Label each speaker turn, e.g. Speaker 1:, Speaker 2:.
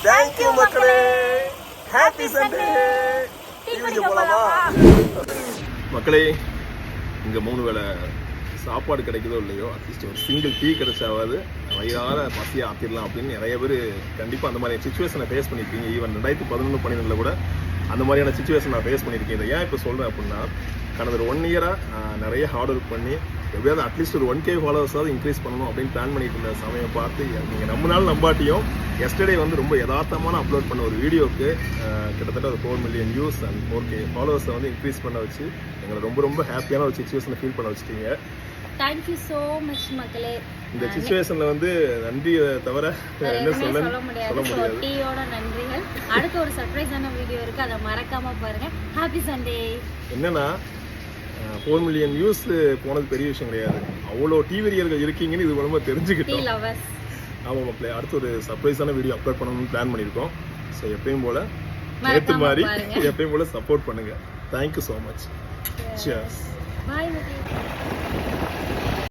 Speaker 1: Thank you மக்களே. Happy Sunday. போலாமா மக்களே? இங்க 3 வேளை சாப்பாடு கிடைக்குதோ இல்லையோ, அட்லீஸ்ட் ஒரு சிங்கிள் டீ கிடைச்சாவது வயிறார பசியை ஆற்றிடலாம் அப்படின்னு நிறைய பேர் கண்டிப்பாக அந்த மாதிரி சுச்சுவேஷனை ஃபேஸ் பண்ணியிருக்கீங்க. ஈவன் 2011-12 கூட அந்த மாதிரியான சுச்சுவேஷன் நான் ஃபேஸ் பண்ணியிருக்கேன். இதை ஏன் இப்போ சொல்கிறேன் அப்படின்னா, கடந்த ஒரு 1 இயராக நிறைய ஹார்ட் ஒர்க் பண்ணி எப்படியாவது அட்லீஸ்ட் ஒரு 1K ஃபாலோவர்ஸாவது இன்க்ரீஸ் பண்ணணும் அப்படின்னு பிளான் பண்ணிட்டு இருந்த சமயம் பார்த்து நீங்கள் நம்மளால நம்பாட்டியும் எஸ்டர்டே வந்து ரொம்ப யதார்த்தமான அப்லோட் பண்ண ஒரு வீடியோவுக்கு கிட்டத்தட்ட ஒரு 4 மில்லியன் வியூஸ் அண்ட் 4K ஃபாலோவர்ஸை வந்து இன்க்ரீஸ் பண்ண வச்சு எங்களை ரொம்ப ரொம்ப ஹாப்பியான ஒரு சுச்சுவேஷனை ஃபீல் பண்ண வச்சுட்டீங்க.
Speaker 2: தேங்க்யூ ஸோ மச் மக்களே.
Speaker 1: இந்த சுச்சுவேஷன்ல வந்து நன்றியை தவிர என்ன சொல்ல முடியாது.
Speaker 2: டீயோட நன்றிகள். அடுத்த ஒரு சர்ப்ரைஸான வீடியோ இருக்கு, அதை மறக்காம பாருங்க. Happy Sunday.
Speaker 1: என்னன்னா 4 மில்லியன் வியூஸ் போனது பெரிய விஷயம் கிடையாது. அவ்வளோ டிவிரியர்கள் இருக்கீங்கன்னு இது மூலமா தெரிஞ்சுக்கிட்டோம். ஆமாம் மக்களே, அடுத்து ஒரு சர்ப்ரைஸான வீடியோ அப்லோட் பண்ணணும்னு பிளான் பண்ணியிருக்கோம். ஸோ எப்பயும் போல நேற்று மாதிரி எப்பயும் போல சப்போர்ட் பண்ணுங்க. Thank you so much. Cheers.
Speaker 2: Bye.